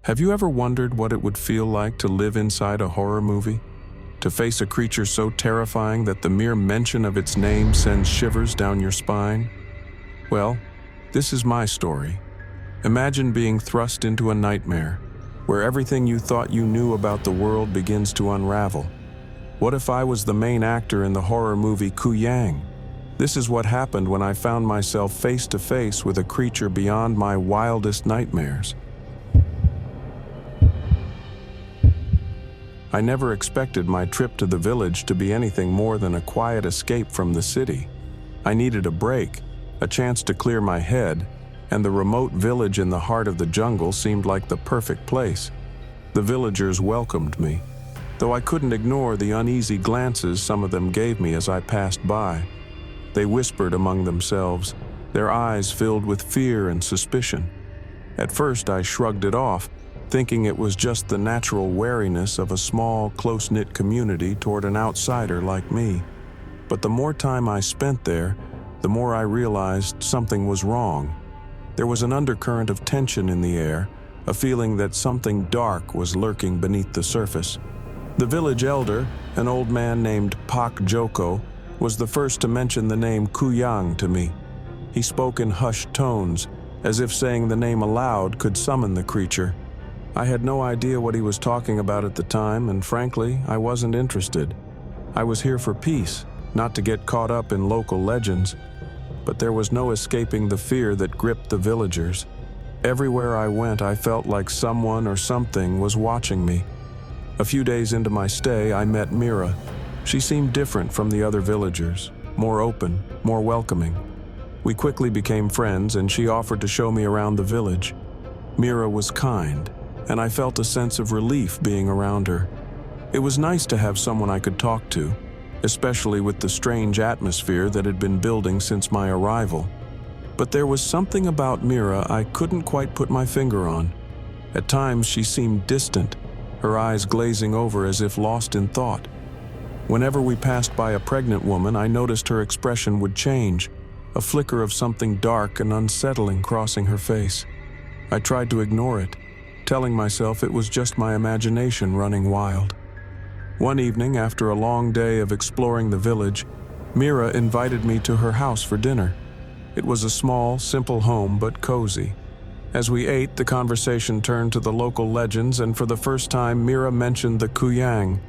Have you ever wondered what it would feel like to live inside a horror movie? To face a creature so terrifying that the mere mention of its name sends shivers down your spine? Well, this is my story. Imagine being thrust into a nightmare, where everything you thought you knew about the world begins to unravel. What if I was the main actor in the horror movie Kuyang? This is what happened when I found myself face to face with a creature beyond my wildest nightmares. I never expected my trip to the village to be anything more than a quiet escape from the city. I needed a break, a chance to clear my head, and the remote village in the heart of the jungle seemed like the perfect place. The villagers welcomed me, though I couldn't ignore the uneasy glances some of them gave me as I passed by. They whispered among themselves, their eyes filled with fear and suspicion. At first I shrugged it off, thinking it was just the natural wariness of a small, close-knit community toward an outsider like me. But the more time I spent there, the more I realized something was wrong. There was an undercurrent of tension in the air, a feeling that something dark was lurking beneath the surface. The village elder, an old man named Pak Joko, was the first to mention the name Kuyang to me. He spoke in hushed tones, as if saying the name aloud could summon the creature. I had no idea what he was talking about at the time, and frankly, I wasn't interested. I was here for peace, not to get caught up in local legends. But there was no escaping the fear that gripped the villagers. Everywhere I went, I felt like someone or something was watching me. A few days into my stay, I met Mira. She seemed different from the other villagers, more open, more welcoming. We quickly became friends, and she offered to show me around the village. Mira was kind, and I felt a sense of relief being around her. It was nice to have someone I could talk to, especially with the strange atmosphere that had been building since my arrival. But there was something about Mira I couldn't quite put my finger on. At times she seemed distant, her eyes glazing over as if lost in thought. Whenever we passed by a pregnant woman, I noticed her expression would change, a flicker of something dark and unsettling crossing her face. I tried to ignore it, telling myself it was just my imagination running wild. One evening, after a long day of exploring the village, Mira invited me to her house for dinner. It was a small, simple home, but cozy. As we ate, the conversation turned to the local legends, and for the first time, Mira mentioned the Kuyang.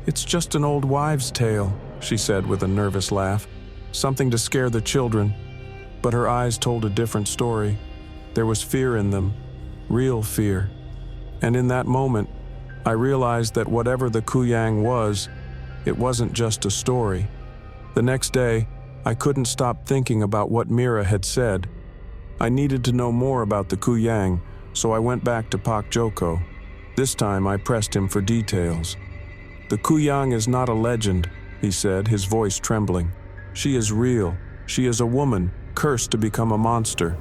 "It's just an old wives' tale," she said with a nervous laugh. "Something to scare the children." But her eyes told a different story. There was fear in them, real fear. And in that moment, I realized that whatever the Kuyang was, it wasn't just a story. The next day, I couldn't stop thinking about what Mira had said. I needed to know more about the Kuyang, so I went back to Pak Joko. This time I pressed him for details. "The Kuyang is not a legend," he said, his voice trembling. "She is real. She is a woman, cursed to become a monster.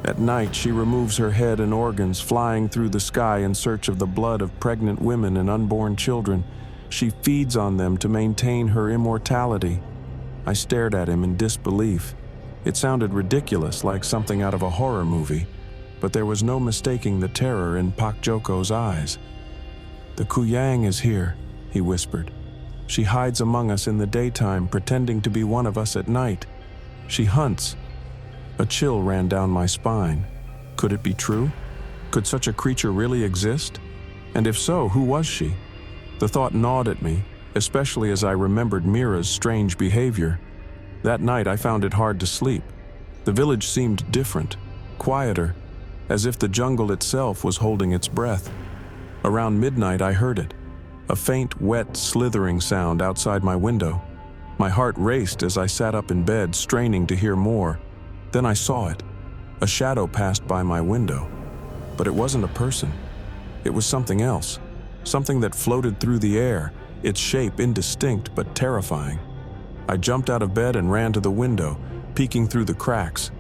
At night, she removes her head and organs, flying through the sky in search of the blood of pregnant women and unborn children. She feeds on them to maintain her immortality." I stared at him in disbelief. It sounded ridiculous, like something out of a horror movie, but there was no mistaking the terror in Pak Joko's eyes. "The Kuyang is here," he whispered. "She hides among us in the daytime, pretending to be one of us at night. She hunts." A chill ran down my spine. Could it be true? Could such a creature really exist? And if so, who was she? The thought gnawed at me, especially as I remembered Mira's strange behavior. That night I found it hard to sleep. The village seemed different, quieter, as if the jungle itself was holding its breath. Around midnight I heard it, a faint, wet, slithering sound outside my window. My heart raced as I sat up in bed, straining to hear more. Then I saw it. A shadow passed by my window. But it wasn't a person. It was something else. Something that floated through the air, its shape indistinct but terrifying. I jumped out of bed and ran to the window, peeking through the cracks.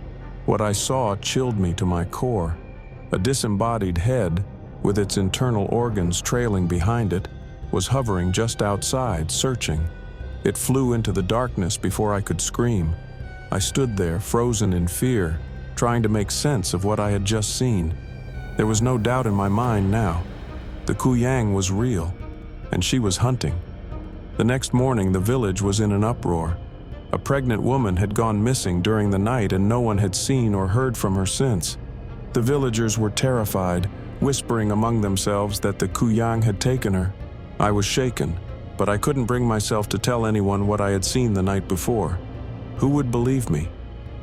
What I saw chilled me to my core. A disembodied head, with its internal organs trailing behind it, was hovering just outside, searching. It flew into the darkness before I could scream. I stood there, frozen in fear, trying to make sense of what I had just seen. There was no doubt in my mind now. The Kuyang was real, and she was hunting. The next morning, the village was in an uproar. A pregnant woman had gone missing during the night, and no one had seen or heard from her since. The villagers were terrified, whispering among themselves that the Kuyang had taken her. I was shaken, but I couldn't bring myself to tell anyone what I had seen the night before. Who would believe me?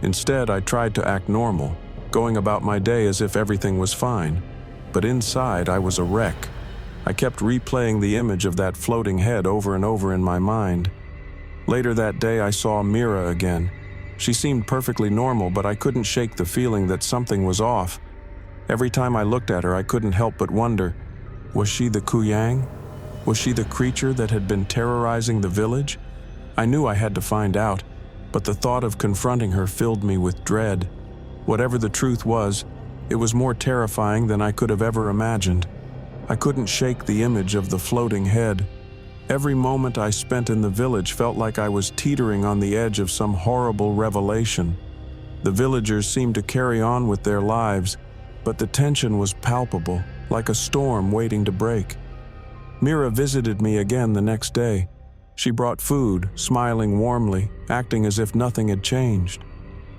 Instead, I tried to act normal, going about my day as if everything was fine. But inside, I was a wreck. I kept replaying the image of that floating head over and over in my mind. Later that day, I saw Mira again. She seemed perfectly normal, but I couldn't shake the feeling that something was off. Every time I looked at her, I couldn't help but wonder, was she the Kuyang? Was she the creature that had been terrorizing the village? I knew I had to find out, but the thought of confronting her filled me with dread. Whatever the truth was, it was more terrifying than I could have ever imagined. I couldn't shake the image of the floating head. Every moment I spent in the village felt like I was teetering on the edge of some horrible revelation. The villagers seemed to carry on with their lives, but the tension was palpable, like a storm waiting to break. Mira visited me again the next day. She brought food, smiling warmly, acting as if nothing had changed.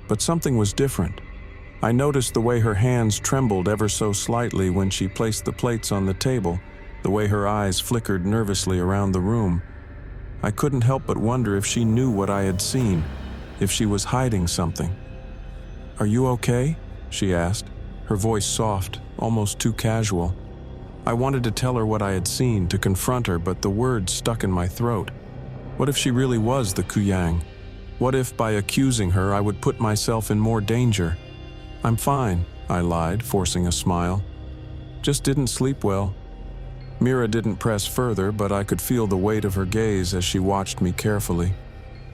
But something was different. I noticed the way her hands trembled ever so slightly when she placed the plates on the table, the way her eyes flickered nervously around the room. I couldn't help but wonder if she knew what I had seen, if she was hiding something. "Are you okay?" she asked, her voice soft, almost too casual. I wanted to tell her what I had seen, to confront her, but the words stuck in my throat. What if she really was the Kuyang? What if, by accusing her, I would put myself in more danger? "I'm fine," I lied, forcing a smile. "Just didn't sleep well." Mira didn't press further, but I could feel the weight of her gaze as she watched me carefully.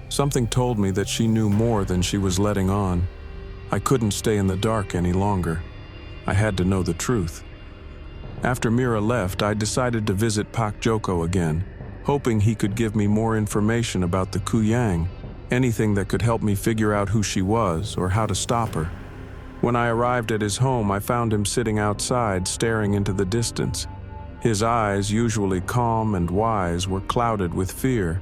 Something told me that she knew more than she was letting on. I couldn't stay in the dark any longer. I had to know the truth. After Mira left, I decided to visit Pak Joko again, hoping he could give me more information about the Kuyang, anything that could help me figure out who she was or how to stop her. When I arrived at his home, I found him sitting outside, staring into the distance. His eyes, usually calm and wise, were clouded with fear.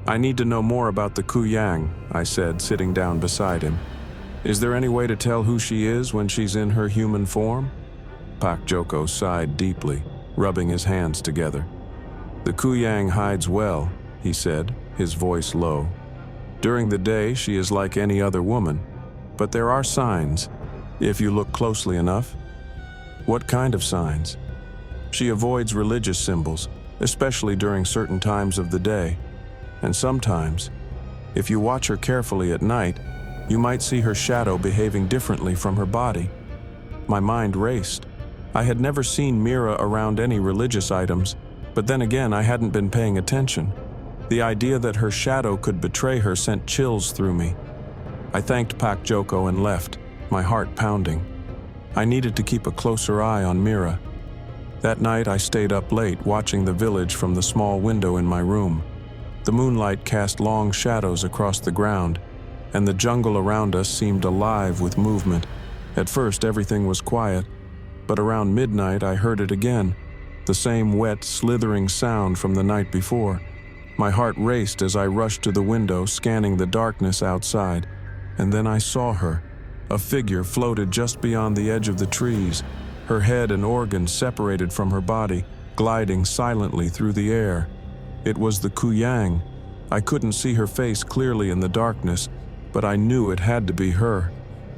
"I need to know more about the Kuyang," I said, sitting down beside him. "Is there any way to tell who she is when she's in her human form?" Pak Joko sighed deeply, rubbing his hands together. "The Kuyang hides well," he said, his voice low. "During the day, she is like any other woman, but there are signs, if you look closely enough." "What kind of signs?" "She avoids religious symbols, especially during certain times of the day. And sometimes, if you watch her carefully at night, you might see her shadow behaving differently from her body." My mind raced. I had never seen Mira around any religious items, but then again I hadn't been paying attention. The idea that her shadow could betray her sent chills through me. I thanked Pak Joko and left, my heart pounding. I needed to keep a closer eye on Mira. That night I stayed up late, watching the village from the small window in my room. The moonlight cast long shadows across the ground, and the jungle around us seemed alive with movement. At first everything was quiet, but around midnight I heard it again, the same wet, slithering sound from the night before. My heart raced as I rushed to the window, scanning the darkness outside, and then I saw her. A figure floated just beyond the edge of the trees, her head and organs separated from her body, gliding silently through the air. It was the Kuyang. I couldn't see her face clearly in the darkness, but I knew it had to be her.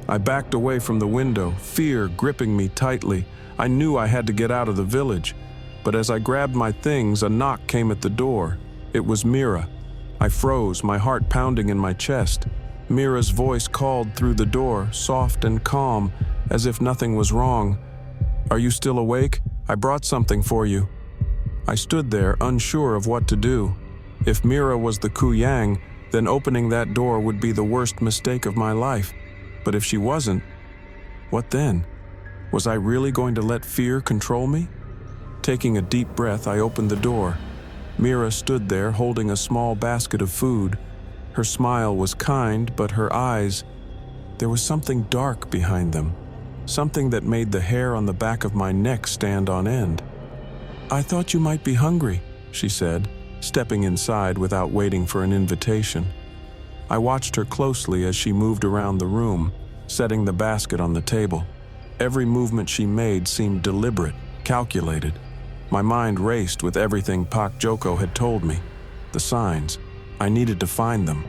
I backed away from the window, fear gripping me tightly. I knew I had to get out of the village, but as I grabbed my things, a knock came at the door. It was Mira. I froze, my heart pounding in my chest. Mira's voice called through the door, soft and calm, as if nothing was wrong. "Are you still awake? I brought something for you." I stood there, unsure of what to do. If Mira was the Kuyang, then opening that door would be the worst mistake of my life. But if she wasn't, what then? Was I really going to let fear control me? Taking a deep breath, I opened the door. Mira stood there holding a small basket of food. Her smile was kind, but her eyes, there was something dark behind them. something that made the hair on the back of my neck stand on end. "I thought you might be hungry," she said, stepping inside without waiting for an invitation. I watched her closely as she moved around the room, setting the basket on the table. Every movement she made seemed deliberate, calculated. My mind raced with everything Pak Joko had told me. The signs. I needed to find them.